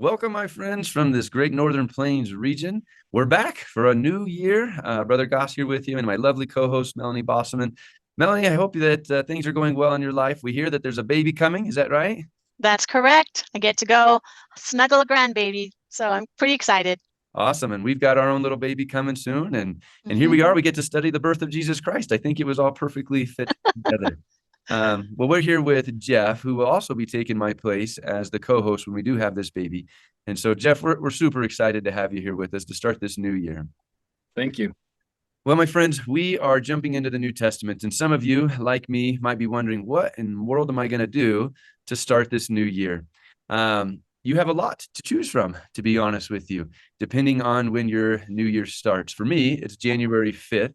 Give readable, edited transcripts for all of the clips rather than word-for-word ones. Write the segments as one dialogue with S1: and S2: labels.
S1: Welcome, my friends, from this great Northern Plains region. We're back for a new year. Brother Goss here with you and my lovely co-host, Melanie Bosselman. Melanie, I hope that things are going well in your life. We hear that there's a baby coming. Is that right?
S2: That's correct. I get to go snuggle a grandbaby, so I'm pretty excited.
S1: Awesome. And we've got our own little baby coming soon. And here
S2: hmm
S1: we are. We get to study the birth of Jesus Christ. I think it was all perfectly fit together. Well, we're here with Jeff, who will also be taking my place as the co-host when we do have this baby. And so, Jeff, we're super excited to have you here with us to start this new year.
S3: Thank you.
S1: Well, my friends, we are jumping into the New Testament, and some of you, like me, might be wondering, what in the world am I going to do to start this new year? You have a lot to choose from, to be honest with you, depending on when your new year starts. For me, it's January 5th.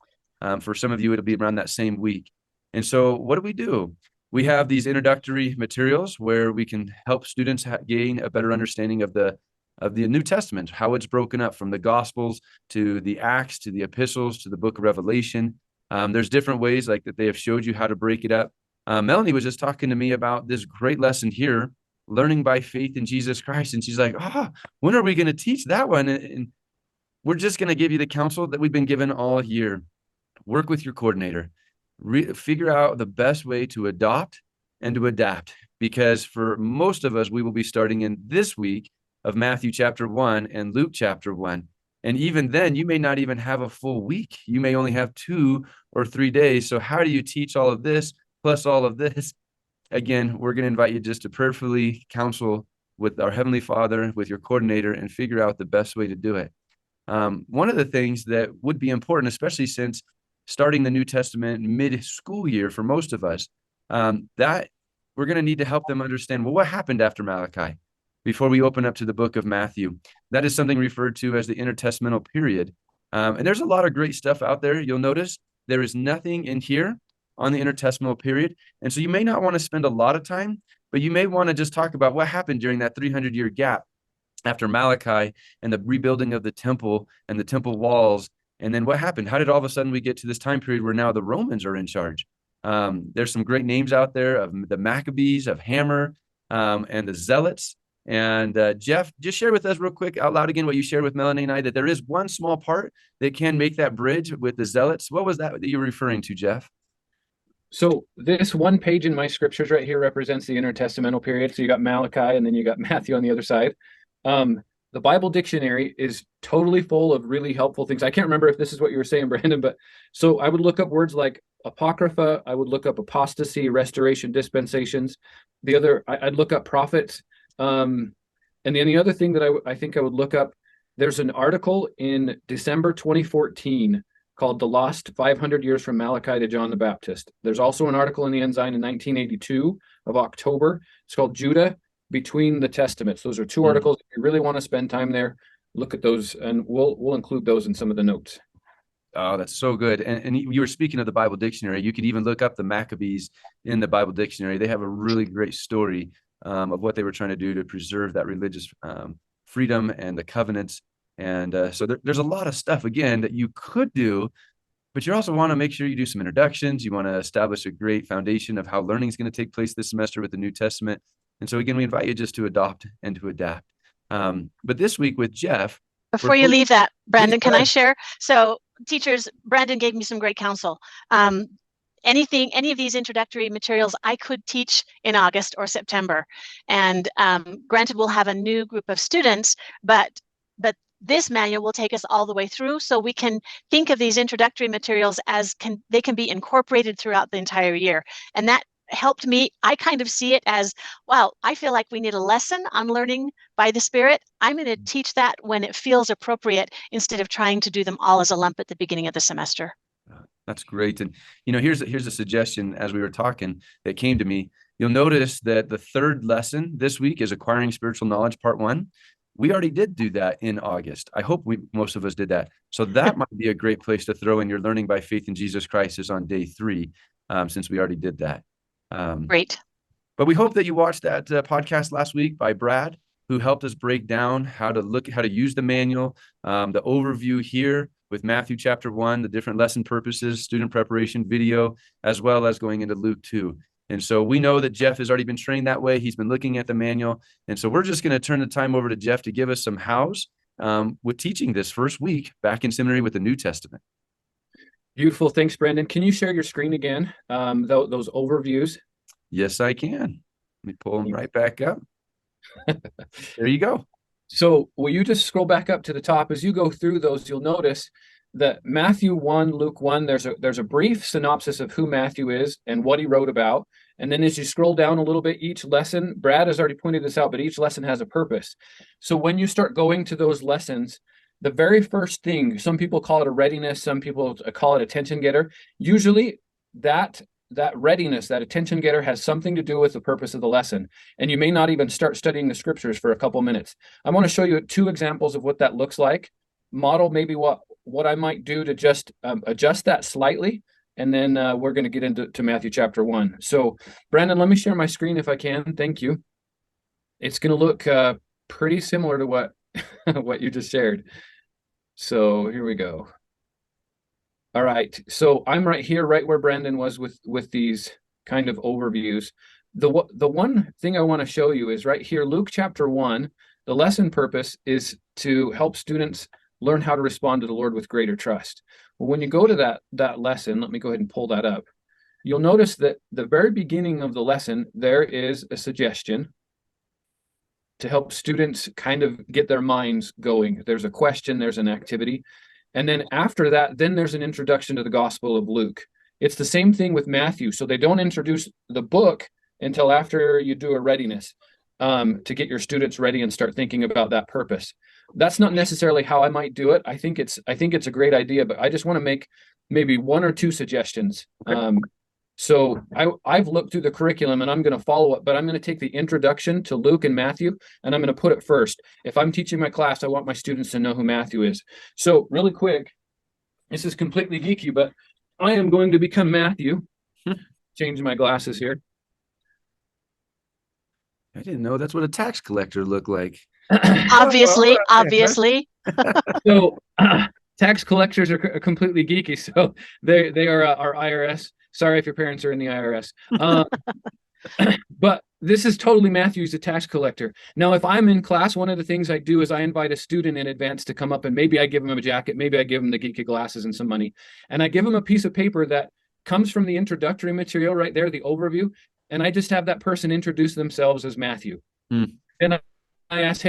S1: For some of you, it'll be around that same week. And so what do? We have these introductory materials where we can help students gain a better understanding of the New Testament, how it's broken up from the Gospels to the Acts to the epistles to the book of Revelation. There's different ways like that they have showed you how to break it up. Melanie was just talking to me about this great lesson here, learning by faith in Jesus Christ. And she's like, when are we going to teach that one? And we're just going to give you the counsel that we've been given all year. Work with your coordinator. Figure out the best way to adopt and to adapt. Because for most of us, we will be starting in this week of Matthew chapter 1 and Luke chapter 1. And even then, you may not even have a full week. You may only have 2 or 3 days. So how do you teach all of this plus all of this? Again, we're going to invite you just to prayerfully counsel with our Heavenly Father, with your coordinator, and figure out the best way to do it. One of the things that would be important, especially since starting the New Testament mid-school year for most of us, that we're going to need to help them understand, well, what happened after Malachi before we open up to the book of Matthew? That is something referred to as the intertestamental period. And there's a lot of great stuff out there. You'll notice there is nothing in here on the intertestamental period. And so you may not want to spend a lot of time, but you may want to just talk about what happened during that 300-year gap after Malachi and the rebuilding of the temple and the temple walls. And then what happened? How did all of a sudden we get to this time period where now the Romans are in charge? There's some great names out there of the Maccabees, of Hammer, and the Zealots. And Jeff, just share with us real quick out loud again what you shared with Melanie and I, that there is one small part that can make that bridge with the Zealots. What was that you were referring to, Jeff?
S3: So this one page in my scriptures right here represents the intertestamental period. So you got Malachi and then you got Matthew on the other side. The Bible dictionary is totally full of really helpful things. I can't remember if this is what you were saying, Brandon, but so I would look up words like apocrypha. I would look up apostasy, restoration, dispensations. I'd look up prophets. And then the other thing that I think I would look up, there's an article in December 2014 called The Lost 500 Years from Malachi to John the Baptist. There's also an article in the Ensign in 1982 of October. It's called Judah Between the Testaments. Those are 2 articles. If you really want to spend time there, look at those, and we'll include those in some of the notes.
S1: Oh, that's so good. And you were speaking of the Bible dictionary. You could even look up the Maccabees in the Bible dictionary. They have a really great story of what they were trying to do to preserve that religious freedom and the covenants. And so there's a lot of stuff, again, that you could do, but you also want to make sure you do some introductions. You want to establish a great foundation of how learning is going to take place this semester with the New Testament. And so, again, we invite you just to adopt and to adapt. But this week with Jeff.
S2: Before you leave that, Brandon, can I share? So teachers, Brandon gave me some great counsel. Any of these introductory materials I could teach in August or September. And granted, we'll have a new group of students, but this manual will take us all the way through, so we can think of these introductory materials as they can be incorporated throughout the entire year. And that helped me. I kind of see it as, wow, I feel like we need a lesson on learning by the Spirit. I'm going to teach that when it feels appropriate instead of trying to do them all as a lump at the beginning of the semester.
S1: That's great. And, here's a suggestion as we were talking that came to me. You'll notice that the 3rd lesson this week is Acquiring Spiritual Knowledge, Part 1. We already did do that in August. I hope most of us did that. So that might be a great place to throw in your learning by faith in Jesus Christ is on day 3, since we already did that.
S2: Great.
S1: But we hope that you watched that podcast last week by Brad, who helped us break down how to use the manual, the overview here with Matthew chapter 1, the different lesson purposes, student preparation video, as well as going into Luke 2. And so we know that Jeff has already been trained that way. He's been looking at the manual. And so we're just going to turn the time over to Jeff to give us some hows with teaching this first week back in seminary with the New Testament.
S3: Beautiful. Thanks, Brandon. Can you share your screen again? Those overviews.
S1: Yes, I can. Let me pull them right back up. There you go.
S3: So will you just scroll back up to the top? As you go through those, you'll notice that Matthew 1, Luke 1, there's a brief synopsis of who Matthew is and what he wrote about. And then as you scroll down a little bit, each lesson, Brad has already pointed this out, but each lesson has a purpose. So when you start going to those lessons, the very first thing, some people call it a readiness, some people call it attention getter. Usually that readiness, that attention getter has something to do with the purpose of the lesson. And you may not even start studying the scriptures for a couple minutes. I want to show you 2 examples of what that looks like. Model maybe what I might do to just adjust that slightly. And then we're going to get into Matthew chapter 1. So Brandon, let me share my screen if I can. Thank you. It's going to look pretty similar to what what you just shared. So here we go. All right. So I'm right here, right where Brandon was with these kind of overviews. The one thing I want to show you is right here, Luke chapter 1. The lesson purpose is to help students learn how to respond to the Lord with greater trust. Well, when you go to that lesson, let me go ahead and pull that up. You'll notice that the very beginning of the lesson, there is a suggestion to help students kind of get their minds going. There's a question, there's an activity. And then after that, then there's an introduction to the Gospel of Luke. It's the same thing with Matthew. So they don't introduce the book until after you do a readiness to get your students ready and start thinking about that purpose. That's not necessarily how I might do it. I think it's a great idea, but I just want to make maybe 1 or 2 suggestions. So I've looked through the curriculum and I'm going to follow it, but I'm going to take the introduction to Luke and Matthew and I'm going to put it first. If I'm teaching my class, I want my students to know who Matthew is. So really quick, this is completely geeky, but I am going to become Matthew. Change my glasses here.
S1: I didn't know that's what a tax collector looked like.
S2: Obviously.
S3: So tax collectors are completely geeky. So they are our IRS. Sorry if your parents are in the IRS. But this is totally Matthew's a tax collector. Now, if I'm in class, one of the things I do is I invite a student in advance to come up and maybe I give them a jacket, maybe I give them the geeky glasses and some money. And I give them a piece of paper that comes from the introductory material right there, the overview. And I just have that person introduce themselves as Matthew. And I ask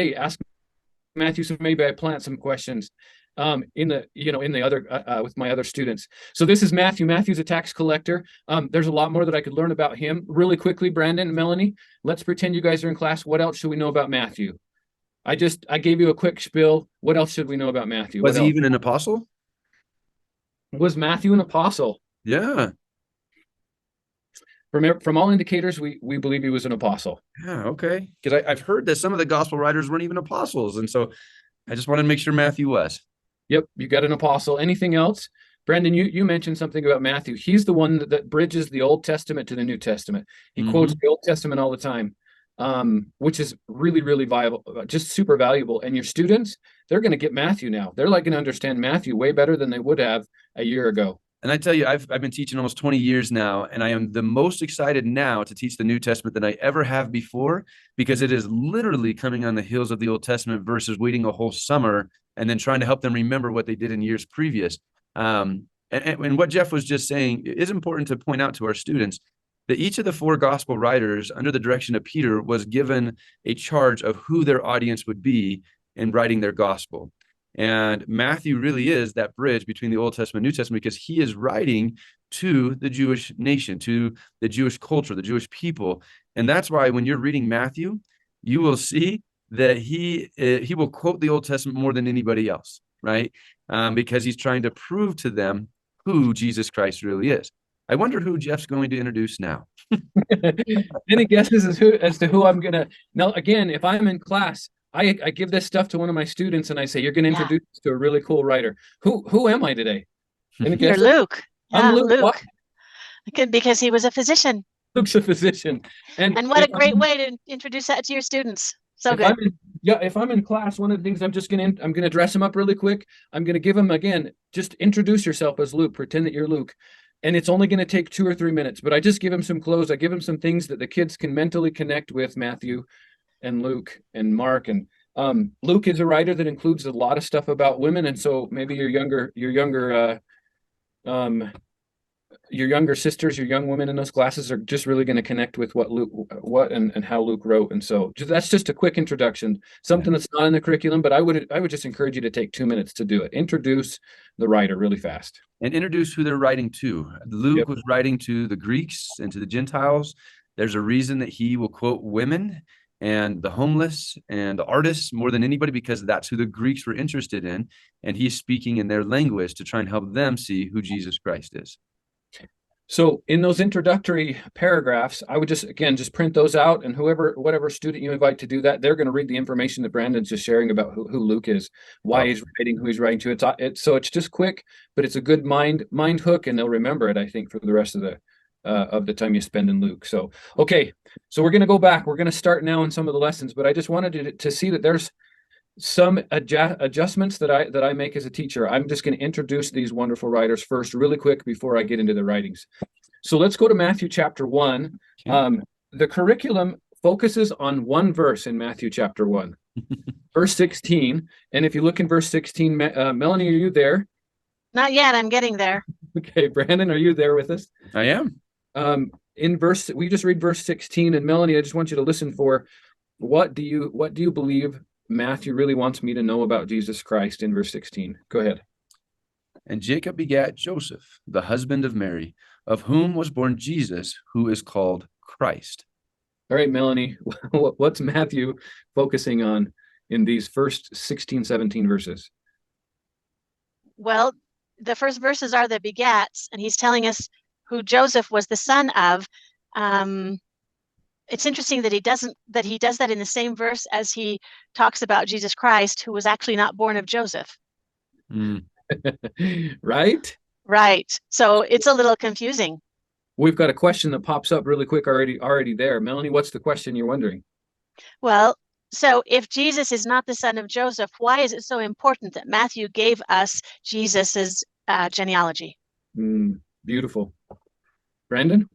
S3: Matthew, so maybe I plant some questions in the other with my other students. So this is Matthew. Matthew's a tax collector. There's a lot more that I could learn about him. Really quickly, Brandon and Melanie, let's pretend you guys are in class. What else should we know about Matthew? I gave you a quick spiel. What else should we know about Matthew?
S1: Was he even an apostle?
S3: Was Matthew an apostle?
S1: Yeah.
S3: From all indicators, we believe he was an apostle.
S1: Yeah, okay. Because I've heard that some of the gospel writers weren't even apostles. And so I just wanted to make sure Matthew was.
S3: Yep, you got an apostle. Anything else? Brandon, you mentioned something about Matthew. He's the one that bridges the Old Testament to the New Testament. He quotes the Old Testament all the time, which is really, really viable, just super valuable. And your students, they're going to get Matthew now. They're going to understand Matthew way better than they would have a year ago.
S1: And I tell you, I've been teaching almost 20 years now, and I am the most excited now to teach the New Testament than I ever have before, because it is literally coming on the heels of the Old Testament versus waiting a whole summer and then trying to help them remember what they did in years previous. And what Jeff was just saying, it is important to point out to our students that each of the 4 gospel writers under the direction of Peter was given a charge of who their audience would be in writing their gospel. And Matthew really is that bridge between the Old Testament and New Testament, because he is writing to the Jewish nation, to the Jewish culture, the Jewish people. And that's why when you're reading Matthew, you will see that he will quote the Old Testament more than anybody else, right? Because he's trying to prove to them who Jesus Christ really is. I wonder who Jeff's going to introduce now.
S3: Any guesses as to who I'm going to... Now, again, if I'm in class, I give this stuff to one of my students and I say, you're going to introduce us to a really cool writer. Who am I today?
S2: You're Luke.
S3: I'm Luke.
S2: Because he was a physician.
S3: Luke's a physician. And
S2: what a great way to introduce that to your students. So good.
S3: If I'm in class, one of the things I'm going to dress him up really quick. I'm going to give him, again, just introduce yourself as Luke. Pretend that you're Luke. And it's only going to take 2 or 3 minutes, but I just give them some clues. I give them some things that the kids can mentally connect with Matthew and Luke and Mark. And Luke is a writer that includes a lot of stuff about women. And so maybe your younger sisters, your young women in those classes are just really going to connect with what and how Luke wrote. And so that's just a quick introduction, something that's not in the curriculum, but I would just encourage you to take 2 minutes to do it. Introduce the writer really fast.
S1: And introduce who they're writing to. Luke
S3: Yep.
S1: was writing to the Greeks and to the Gentiles. There's a reason that he will quote women and the homeless and the artists more than anybody, because that's who the Greeks were interested in. And he's speaking in their language to try and help them see who Jesus Christ is.
S3: So in those introductory paragraphs, I would just print those out, and whatever student you invite to do that, they're going to read the information that Brandon's just sharing about who Luke is, why he's writing, who he's writing to. So it's just quick, but it's a good mind hook, and they'll remember it, I think, for the rest of the time you spend in Luke. So, okay, so we're going to go back. We're going to start now in some of the lessons, but I just wanted to see that there's some adjustments that I make as a teacher. I'm just going to introduce these wonderful writers first really quick before I get into the writings. So let's go to Matthew chapter 1.
S1: Okay.
S3: The curriculum focuses on one verse in Matthew chapter 1, verse 16. And if you look in verse 16, Melanie, are you there?
S2: Not yet. I'm getting there.
S3: Okay, Brandon, are you there with us?
S1: I am.
S3: We just read verse 16, and Melanie, I just want you to listen for what do you believe Matthew really wants me to know about Jesus Christ in verse 16. Go ahead.
S1: And Jacob begat Joseph, the husband of Mary, of whom was born Jesus, who is called Christ.
S3: All right, Melanie, what's Matthew focusing on in these first 16, 17 verses?
S2: Well, the first verses are the begats, and he's telling us who Joseph was the son of. It's interesting that he does that in the same verse as he talks about Jesus Christ, who was actually not born of Joseph.
S3: Right?
S2: Right. So it's a little confusing.
S3: We've got a question that pops up really quick already there. Melanie, what's the question you're wondering?
S2: Well, so if Jesus is not the son of Joseph, why is it so important that Matthew gave us Jesus's genealogy?
S3: Beautiful. Brandon?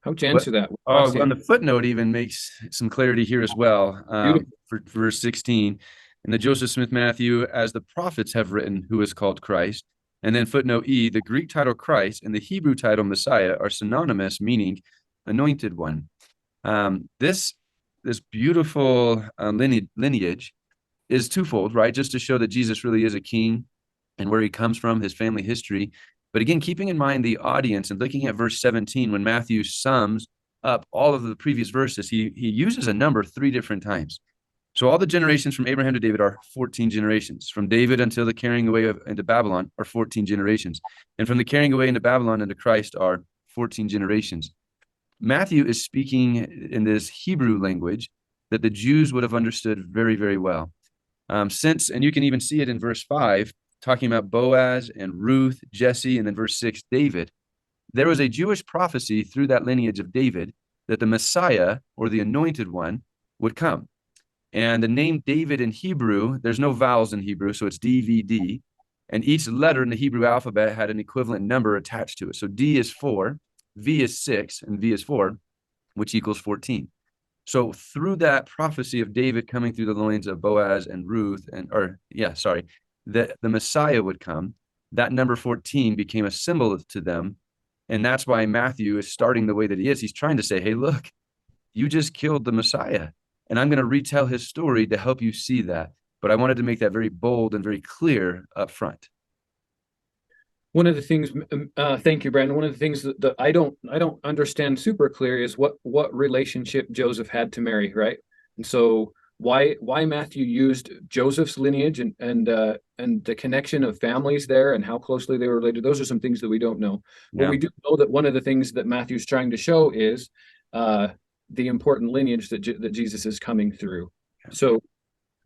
S3: How'd you answer that?
S1: On the footnote even makes some clarity here as well, for verse 16. And the Joseph Smith Matthew, as the prophets have written, who is called Christ. And then footnote E, the Greek title Christ and the Hebrew title Messiah are synonymous, meaning anointed one. This beautiful lineage is twofold, right? Just to show that Jesus really is a king and where he comes from, his family history. But again, keeping in mind the audience and looking at verse 17, when Matthew sums up all of the previous verses, he uses a number 3 different times. So all the generations from Abraham to David are 14 generations. From David until the carrying away into Babylon are 14 generations. And from the carrying away into Babylon into Christ are 14 generations. Matthew is speaking in this Hebrew language that the Jews would have understood very, very well. And you can even see it in verse 5, talking about Boaz and Ruth, Jesse, and then verse 6, David. There was a Jewish prophecy through that lineage of David that the Messiah, or the anointed one, would come. And the name David in Hebrew, there's no vowels in Hebrew, so it's DVD. And each letter in the Hebrew alphabet had an equivalent number attached to it. So D is 4, V is 6, and V is 4, which equals 14. So through that prophecy of David coming through the loins of Boaz and Ruth, the Messiah would come, that number 14 became a symbol to them. And that's why Matthew is starting the way that he is. He's trying to say, hey, look, you just killed the Messiah. And I'm going to retell his story to help you see that. But I wanted to make that very bold and very clear up front.
S3: One of the things, thank you, Brandon. One of the things that I don't understand super clear is what relationship Joseph had to Mary, right? And so why Matthew used Joseph's lineage and the connection of families there and how closely they were related. Those are some things that we don't know. Yeah. But we do know that one of the things that Matthew's trying to show is the important lineage that Jesus is coming through. So,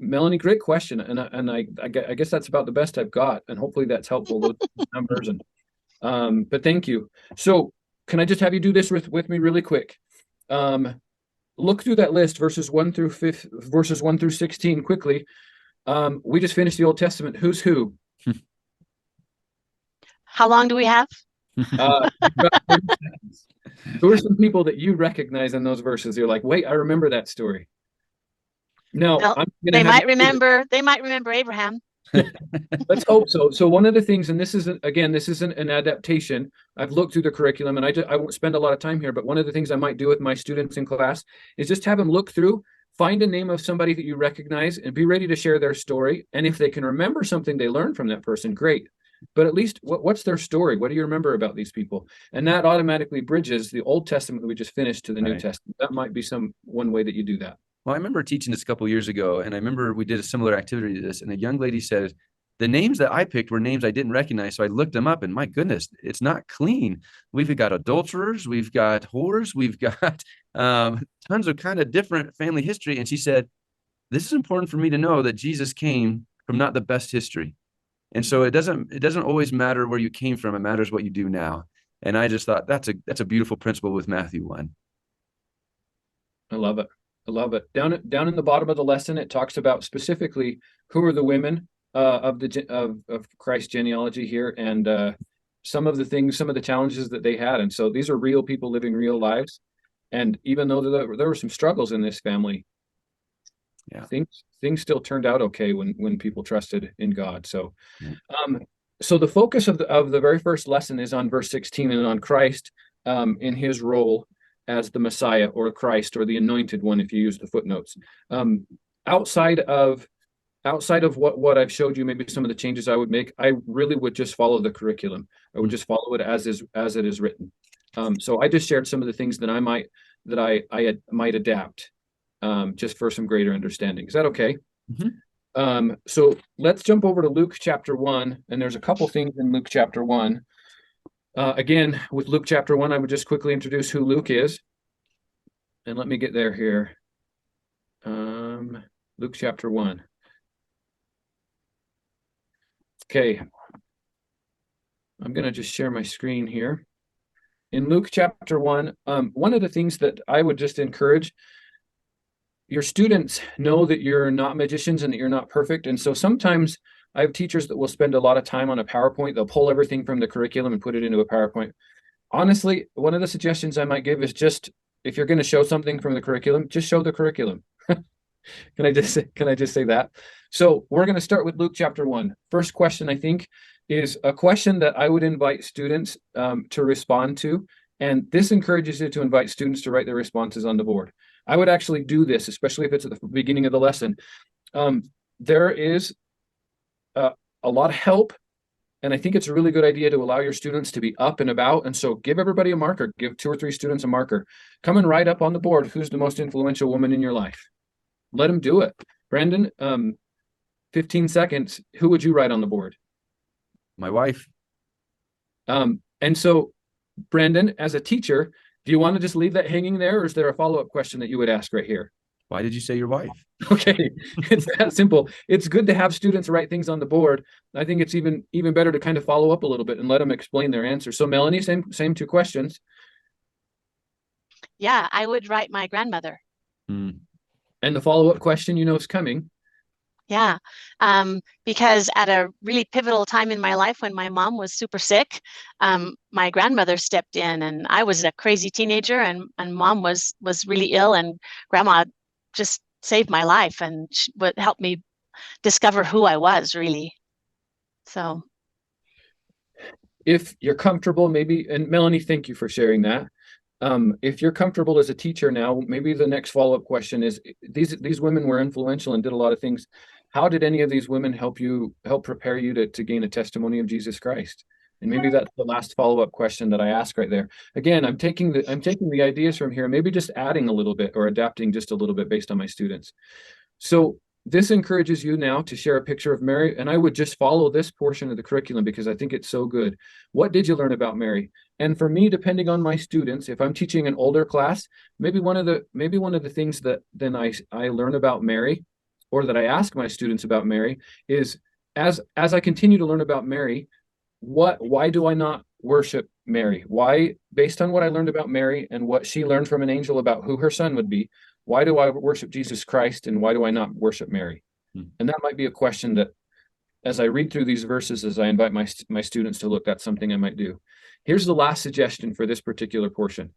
S3: Melanie, great question, and I guess that's about the best I've got, and hopefully that's helpful with numbers. And but thank you. So, can I just have you do this with me really quick? Look through that list, verses 1 through 16, quickly. We just finished the Old Testament. Who's who?
S2: How long do we have?
S3: You've got 30 seconds. Who are some people that you recognize in those verses? You're like, wait, I remember that story. No,
S2: Well,
S3: I'm going to
S2: they
S3: have
S2: might remember. They might remember Abraham.
S3: Let's hope so. So one of the things, and this isn't, again, this isn't an adaptation. I've looked through the curriculum, and I won't spend a lot of time here, but one of the things I might do with my students in class is just have them look through, find a name of somebody that you recognize, and be ready to share their story. And if they can remember something they learned from that person, great. But at least what's their story? What do you remember about these people? And that automatically bridges the Old Testament that we just finished to the New
S1: Right.
S3: Testament. That might be one way that you do that.
S1: Well, I remember teaching this a couple of years ago, and I remember we did a similar activity to this, and a young lady said, the names that I picked were names I didn't recognize. So I looked them up, and my goodness, it's not clean. We've got adulterers, we've got whores, we've got tons of kind of different family history. And she said, this is important for me to know that Jesus came from not the best history. And so it doesn't always matter where you came from. It matters what you do now. And I just thought that's a beautiful principle with Matthew 1.
S3: I love it. I love it. Down in the bottom of the lesson, it talks about specifically who are the women of Christ's genealogy here, and some of the challenges that they had. And so these are real people living real lives. And even though there were some struggles in this family,
S1: yeah,
S3: things still turned out okay when people trusted in God. So,
S1: yeah.
S3: So the focus of the very first lesson is on verse 16 and on Christ in his role as the Messiah or Christ or the anointed one, if you use the footnotes. Outside of what I've showed you, maybe some of the changes I would make, I really would just follow the curriculum. I would just follow it as it is written. So I just shared some of the things that I might adapt just for some greater understanding. Is that okay?
S1: Mm-hmm.
S3: So let's jump over to Luke chapter 1, and there's a couple things in Luke chapter 1. Again, with Luke chapter 1, I would just quickly introduce who Luke is. And let me get there here. Luke chapter 1. Okay. I'm going to just share my screen here. In Luke chapter 1, one of the things that I would just encourage, your students know that you're not magicians and that you're not perfect. And so sometimes I have teachers that will spend a lot of time on a PowerPoint. They'll pull everything from the curriculum and put it into a PowerPoint. Honestly, one of the suggestions I might give is just, if you're going to show something from the curriculum, just show the curriculum. Can I just say that? So we're going to start with Luke chapter 1. First question, I think, is a question that I would invite students to respond to. And this encourages you to invite students to write their responses on the board. I would actually do this, especially if it's at the beginning of the lesson. There is a lot of help, and I think it's a really good idea to allow your students to be up and about. And so give everybody a marker. Give 2 or 3 students a marker. Come and write up on the board who's the most influential woman in your life. Let them do it. Brandon, 15 seconds. Who would you write on the board?
S1: My wife.
S3: And so, Brandon, as a teacher, do you want to just leave that hanging there, or is there a follow-up question that you would ask right here?
S1: Why did you say your wife?
S3: Okay, it's that simple. It's good to have students write things on the board. I think it's even better to kind of follow up a little bit and let them explain their answer. So, Melanie, same 2 questions.
S2: Yeah, I would write my grandmother.
S3: And the follow-up question, is coming.
S2: Yeah, because at a really pivotal time in my life when my mom was super sick, my grandmother stepped in, and I was a crazy teenager, and mom was really ill, and grandma just saved my life and would help me discover who I was, really. So
S3: if you're comfortable, maybe, and Melanie, thank you for sharing that. If you're comfortable as a teacher now, maybe the next follow-up question is, these women were influential and did a lot of things. How did any of these women help prepare you to gain a testimony of Jesus Christ? And maybe that's the last follow-up question that I ask right there. Again, I'm taking the ideas from here, maybe just adding a little bit or adapting just a little bit based on my students. So this encourages you now to share a picture of Mary, and I would just follow this portion of the curriculum because I think it's so good. What did you learn about Mary? And for me, depending on my students, if I'm teaching an older class, maybe one of the things that then I learn about Mary, or that I ask my students about Mary, is as I continue to learn about Mary, why do I not worship Mary? Why, based on what I learned about Mary and what she learned from an angel about who her son would be, why do I worship Jesus Christ and why do I not worship Mary? And that might be a question that, as I read through these verses, as I invite my students to look, that's something I might do. Here's the last suggestion for this particular portion.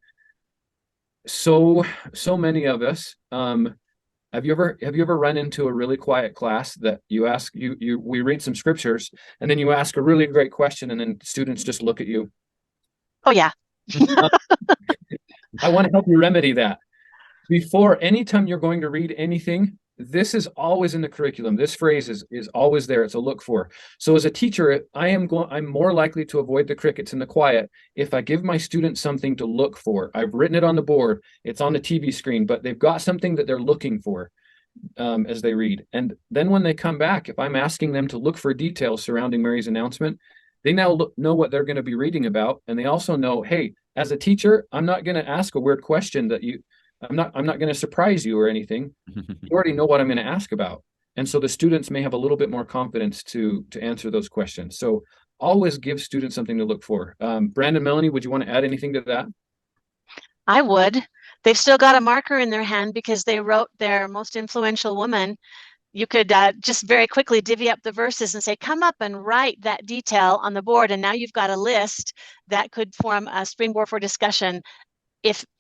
S3: So many of us, have you ever run into a really quiet class that you ask we read some scriptures and then you ask a really great question and then students just look at you?
S2: Oh yeah.
S3: I want to help you remedy that. Before, anytime you're going to read anything, this is always in the curriculum. This phrase is always there. It's a look for. So as a teacher, I'm more likely to avoid the crickets and the quiet if I give my students something to look for. I've written it on the board. It's on the TV screen, but they've got something that they're looking for as they read. And then when they come back, if I'm asking them to look for details surrounding Mary's announcement, they now know what they're going to be reading about. And they also know, hey, as a teacher, I'm not going to ask a weird question that I'm not going to surprise you or anything. You already know what I'm going to ask about. And so the students may have a little bit more confidence to answer those questions. So always give students something to look for. Brandon, Melanie, would you want to add anything to that?
S2: I would. They've still got a marker in their hand because they wrote their most influential woman. You could just very quickly divvy up the verses and say, come up and write that detail on the board. And now you've got a list that could form a springboard for discussion.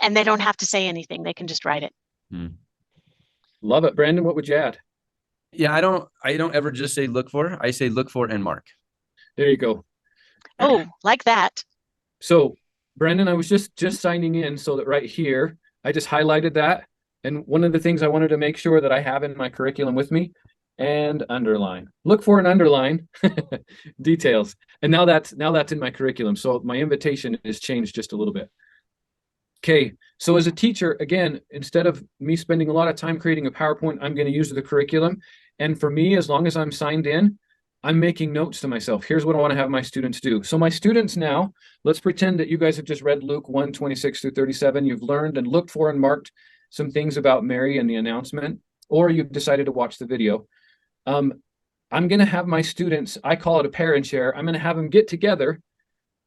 S2: And they don't have to say anything. They can just write it.
S3: Love it. Brandon, what would you add?
S1: Yeah, I don't ever just say look for. I say look for and mark.
S3: There you go.
S2: Oh, like that.
S3: So Brandon, I was just signing in so that right here, I just highlighted that. And one of the things I wanted to make sure that I have in my curriculum with me, and underline. Look for and underline details. And now that's in my curriculum. So my invitation is changed just a little bit. Okay, so as a teacher, again, instead of me spending a lot of time creating a PowerPoint, I'm going to use the curriculum. And for me, as long as I'm signed in, I'm making notes to myself. Here's what I want to have my students do. So my students now, let's pretend that you guys have just read Luke 1:26-37. You've learned and looked for and marked some things about Mary and the announcement, or you've decided to watch the video. I'm going to have my students, I call it a parent share. I'm going to have them get together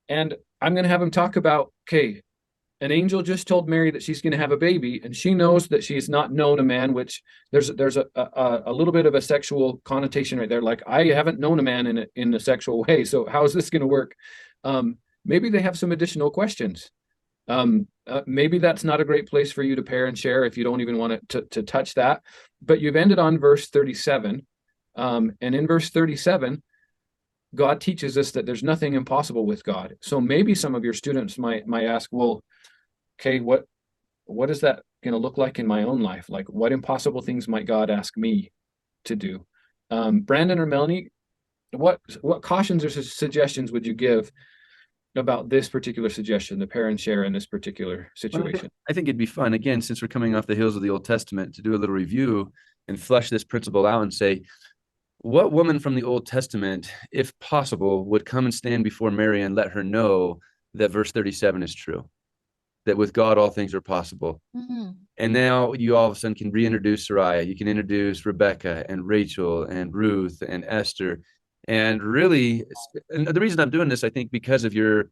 S3: and I'm going to have them talk about, okay, an angel just told Mary that she's going to have a baby, and she knows that she's not known a man, which there's a little bit of a sexual connotation right there. Like, I haven't known a man in a sexual way, so how is this going to work? Maybe they have some additional questions. Maybe that's not a great place for you to pair and share if you don't even want to touch that. But you've ended on verse 37, and in verse 37, God teaches us that there's nothing impossible with God. So maybe some of your students might ask, well, okay, what is that going to look like in my own life? Like, what impossible things might God ask me to do? Brandon or Melanie, what cautions or suggestions would you give about this particular suggestion, the pair and share in this particular situation?
S1: Well, I think it'd be fun, again, since we're coming off the heels of the Old Testament, to do a little review and flesh this principle out and say, what woman from the Old Testament, if possible, would come and stand before Mary and let her know that verse 37 is true? That with God, all things are possible. Mm-hmm. And now you all of a sudden can reintroduce Sariah. You can introduce Rebecca and Rachel and Ruth and Esther. And really, and the reason I'm doing this, I think, because of your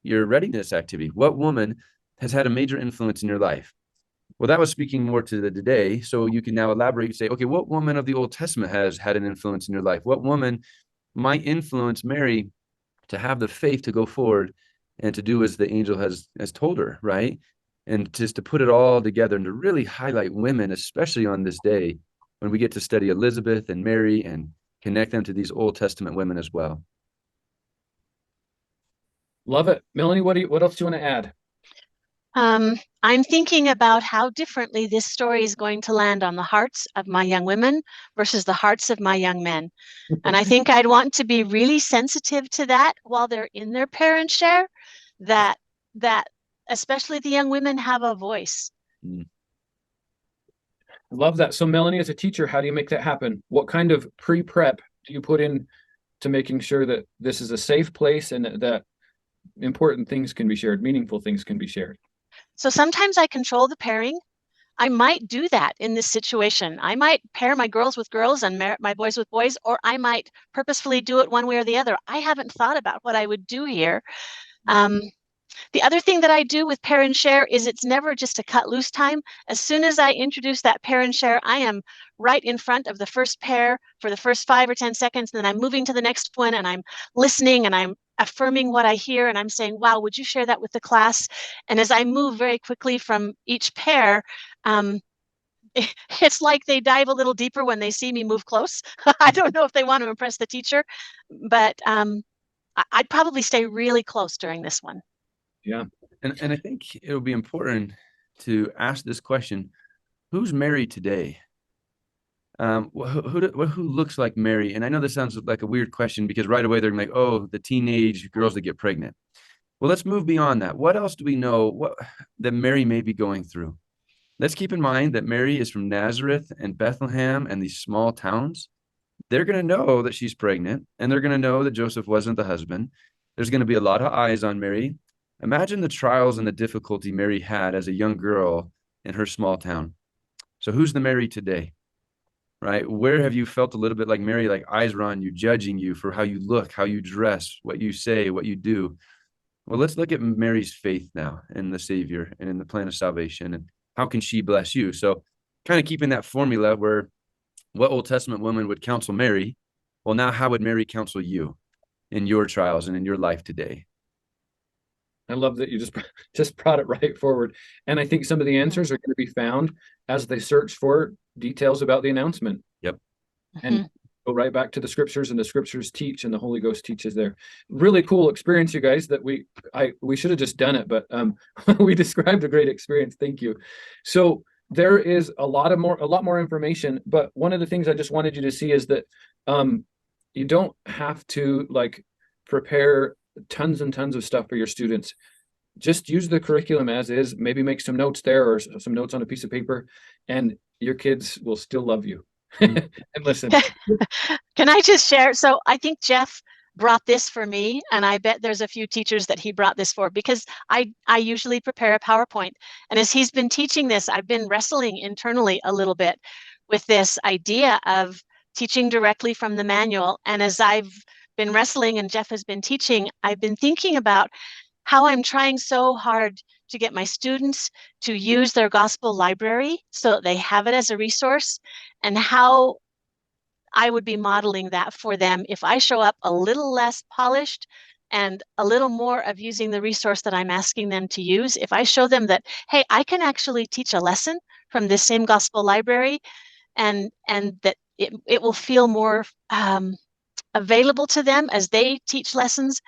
S1: readiness activity. What woman has had a major influence in your life? Well, that was speaking more to the today. So you can now elaborate and say, okay, what woman of the Old Testament has had an influence in your life? What woman might influence Mary to have the faith to go forward and to do as the angel has told her, right? And just to put it all together and to really highlight women, especially on this day when we get to study Elizabeth and Mary and connect them to these Old Testament women as well.
S3: Love it. Melanie, what else do you want to add?
S2: I'm thinking about how differently this story is going to land on the hearts of my young women versus the hearts of my young men. And I think I'd want to be really sensitive to that while they're in their parent share, that especially the young women have a voice.
S3: I love that. So Melanie, as a teacher, how do you make that happen? What kind of pre-prep do you put in to making sure that this is a safe place and that important things can be shared, meaningful things can be shared?
S2: So sometimes I control the pairing. I might do that in this situation. I might pair my girls with girls and my boys with boys, or I might purposefully do it one way or the other. I haven't thought about what I would do here. The other thing that I do with pair and share is it's never just a cut loose time. As soon as I introduce that pair and share, I am right in front of the first pair for the first 5 or 10 seconds. And then I'm moving to the next one and I'm listening and I'm affirming what I hear, and I'm saying, wow, would you share that with the class? And as I move very quickly from each pair, it's like they dive a little deeper when they see me move close. I don't know if they want to impress the teacher, but I'd probably stay really close during this one.
S3: Yeah.
S1: And I think it'll be important to ask this question: who's Mary today? Who looks like Mary? And I know this sounds like a weird question, because right away they're like, oh, the teenage girls that get pregnant. Well, let's move beyond that. What else do we know that Mary may be going through? Let's keep in mind that Mary is from Nazareth and Bethlehem and these small towns. They're going to know that she's pregnant, and they're going to know that Joseph wasn't the husband. There's going to be a lot of eyes on Mary. Imagine the trials and the difficulty Mary had as a young girl in her small town. So who's the Mary today? Right? Where have you felt a little bit like Mary, like eyes are on you, judging you for how you look, how you dress, what you say, what you do? Well, let's look at Mary's faith now in the Savior and in the plan of salvation, and how can she bless you? So kind of keeping that formula where what Old Testament woman would counsel Mary, well, now how would Mary counsel you in your trials and in your life today?
S3: I love that you just brought it right forward. And I think some of the answers are going to be found as they search for details about the announcement.
S1: Yep.
S3: And go right back to the scriptures, and the scriptures teach, and the Holy Ghost teaches there. Really cool experience, you guys, that we should have just done it, but we described a great experience. Thank you. So there is a lot more information, but one of the things I just wanted you to see is that you don't have to like prepare tons and tons of stuff for your students. Just use the curriculum as is, maybe make some notes there or some notes on a piece of paper, and your kids will still love you. And listen.
S2: Can I just share? So I think Jeff brought this for me, and I bet there's a few teachers that he brought this for, because I usually prepare a PowerPoint. And as he's been teaching this, I've been wrestling internally a little bit with this idea of teaching directly from the manual. And as I've been wrestling and Jeff has been teaching, I've been thinking about how I'm trying so hard to get my students to use their gospel library so that they have it as a resource, and how I would be modeling that for them if I show up a little less polished and a little more of using the resource that I'm asking them to use. If I show them that, hey, I can actually teach a lesson from this same gospel library, and that it will feel more available to them as they teach lessons.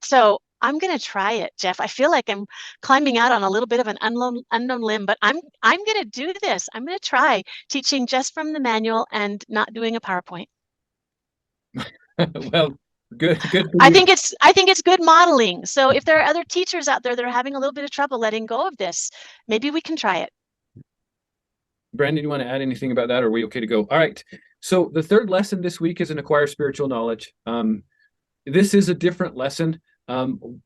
S2: So I'm going to try it, Jeff. I feel like I'm climbing out on a little bit of an unknown limb, but I'm going to do this. I'm going to try teaching just from the manual and not doing a PowerPoint.
S3: Well, good.
S2: I think it's good modeling. So if there are other teachers out there that are having a little bit of trouble letting go of this, maybe we can try it.
S3: Brandon, you want to add anything about that, or are we okay to go? All right. So the third lesson this week is an acquire spiritual knowledge. This is a different lesson.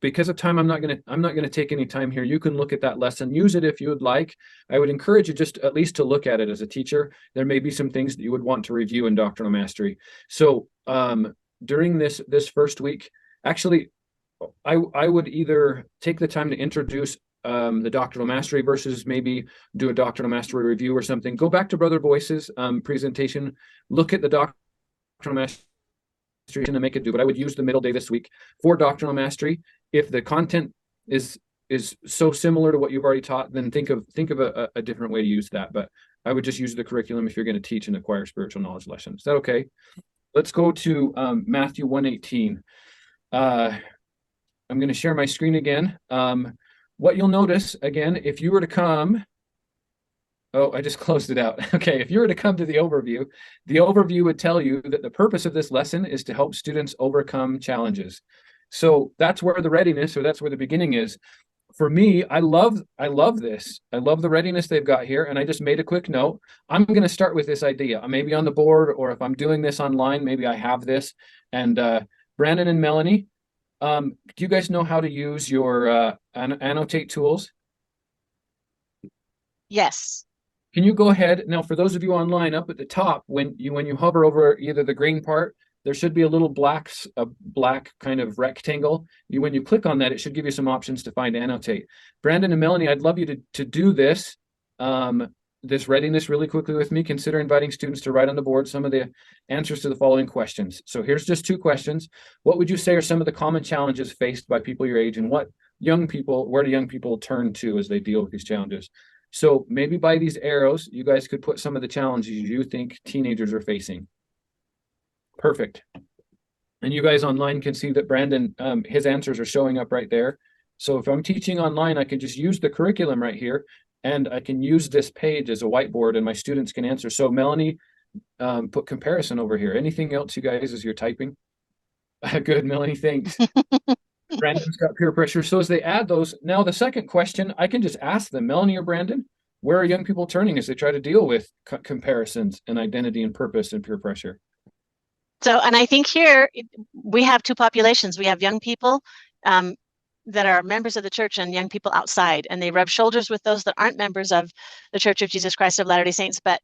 S3: Because of time, I'm not going to take any time here. You can look at that lesson, use it if you would like. I would encourage you just at least to look at it as a teacher. There may be some things that you would want to review in doctrinal mastery. So during this first week, actually, I would either take the time to introduce the doctrinal mastery verses, maybe do a doctrinal mastery review or something. Go back to Brother Boyce's presentation, look at the doctrinal mastery to make it do, but I would use the middle day this week for doctrinal mastery. If the content is so similar to what you've already taught, then think of a different way to use that. But I would just use the curriculum if you're going to teach and acquire spiritual knowledge lesson. Is that okay? Let's go to Matthew 1:18. I'm going to share my screen again. What you'll notice again, if you were to come. Oh, I just closed it out. Okay, if you were to come to the overview would tell you that the purpose of this lesson is to help students overcome challenges. So that's where the readiness, or that's where the beginning is. For me, I love this. I love the readiness they've got here, and I just made a quick note. I'm going to start with this idea. Maybe on the board, or if I'm doing this online, maybe I have this. And Brandon and Melanie, do you guys know how to use your annotate tools?
S2: Yes.
S3: Can you go ahead now, for those of you online, up at the top, when you hover over either the green part, there should be a little black kind of rectangle. When you click on that, it should give you some options to find annotate. Brandon and Melanie, I'd love you to do this this readiness really quickly with me, consider inviting students to write on the board some of the answers to the following questions. So here's just 2 questions. What would you say are some of the common challenges faced by people your age, and where do young people turn to as they deal with these challenges? So maybe by these arrows, you guys could put some of the challenges you think teenagers are facing. Perfect. And you guys online can see that Brandon, his answers are showing up right there. So if I'm teaching online, I can just use the curriculum right here, and I can use this page as a whiteboard, and my students can answer. So Melanie, put comparison over here. Anything else, you guys, as you're typing? Good, Melanie, thanks. Brandon's got peer pressure. So as they add those, now the second question, I can just ask them, Melanie or Brandon, where are young people turning as they try to deal with comparisons and identity and purpose and peer pressure?
S2: So, and I think here we have 2 populations. We have young people that are members of the church and young people outside, and they rub shoulders with those that aren't members of the Church of Jesus Christ of Latter-day Saints. But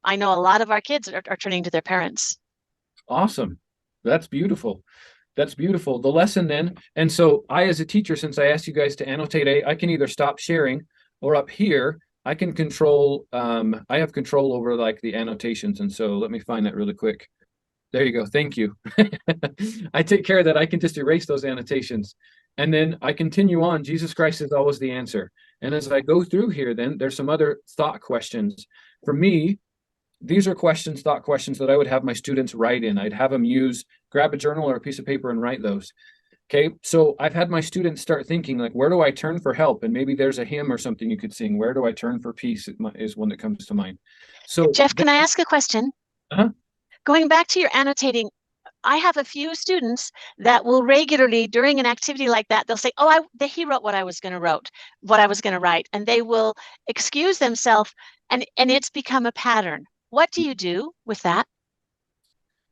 S2: I know a lot of our kids are turning to their parents.
S3: Awesome. That's beautiful. That's beautiful. The lesson then, and so I, as a teacher, since I asked you guys to annotate, I can either stop sharing, or up here, I can control, I have control over like the annotations. And so let me find that really quick. There you go. Thank you. I take care of that. I can just erase those annotations. And then I continue on. Jesus Christ is always the answer. And as I go through here, then there's some other thought questions. For me, these are thought questions that I would have my students write in. I'd have them grab a journal or a piece of paper and write those. Okay, so I've had my students start thinking, like, where do I turn for help? And maybe there's a hymn or something you could sing. Where do I turn for peace is one that comes to mind. So
S2: Jeff, can I ask a question? Going back to your annotating, I have a few students that will regularly, during an activity like that, they'll say, "Oh, he wrote what I was going to write," and they will excuse themselves, and it's become a pattern. What do you do with that?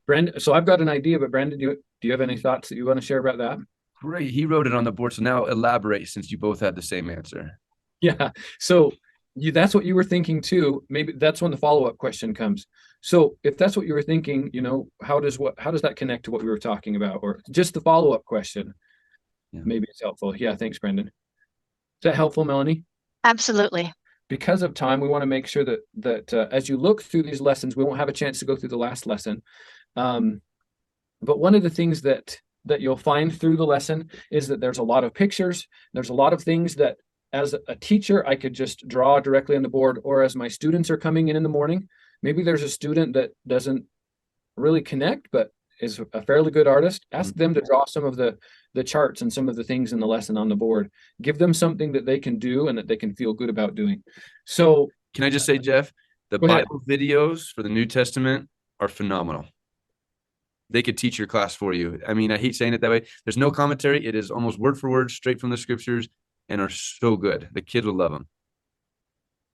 S3: Brandon, so I've got an idea, but Brandon, do you have any thoughts that you want to share about that?
S1: Great. He wrote it on the board. So now elaborate, since you both had the same answer.
S3: Yeah. So that's what you were thinking too. Maybe that's when the follow-up question comes. So if that's what you were thinking, how does that connect to what we were talking about, or just the follow-up question? Yeah. Maybe it's helpful. Yeah. Thanks, Brandon. Is that helpful, Melanie?
S2: Absolutely.
S3: Because of time, we want to make sure that as you look through these lessons, we won't have a chance to go through the last lesson. But one of the things that you'll find through the lesson is that there's a lot of pictures. There's a lot of things that as a teacher, I could just draw directly on the board, or as my students are coming in the morning, maybe there's a student that doesn't really connect, but is a fairly good artist. Ask them to draw some of the charts and some of the things in the lesson on the board. Give them something that they can do and that they can feel good about doing. So
S1: can I just say, Jeff, the Bible videos for the New Testament are phenomenal. They could teach your class for you. I mean, I hate saying it that way. There's no commentary. It is almost word for word, straight from the scriptures, and are so good. The kids will love them.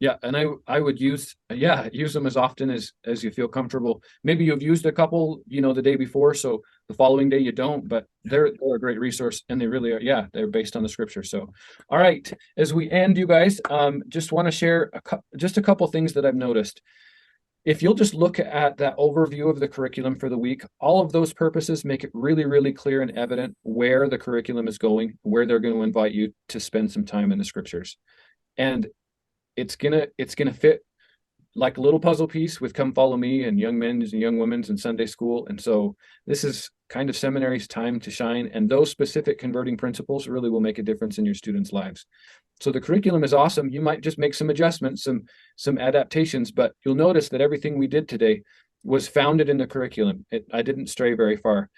S3: Yeah, and I would use them as often as you feel comfortable. Maybe you've used a couple, the day before, so the following day you don't, but they're a great resource, and they really are. Yeah, they're based on the scripture. So, all right, as we end, you guys, just want to share just a couple things that I've noticed. If you'll just look at that overview of the curriculum for the week, all of those purposes make it really, really clear and evident where the curriculum is going, where they're going to invite you to spend some time in the scriptures. And it's gonna fit like a little puzzle piece with Come Follow Me and Young Men's and Young Women's and Sunday School. And so this is kind of seminary's time to shine. And those specific converting principles really will make a difference in your students' lives. So the curriculum is awesome. You might just make some adjustments, some adaptations, but you'll notice that everything we did today was founded in the curriculum. I didn't stray very far.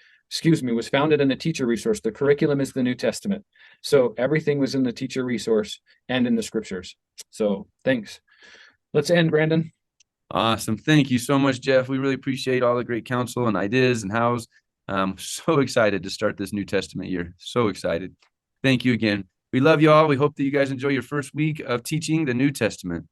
S3: Was founded in the teacher resource. The curriculum is the New Testament. So everything was in the teacher resource and in the scriptures. So thanks. Let's end, Brandon.
S1: Awesome. Thank you so much, Jeff. We really appreciate all the great counsel and ideas and hows. I'm so excited to start this New Testament year. So excited. Thank you again. We love you all. We hope that you guys enjoy your first week of teaching the New Testament.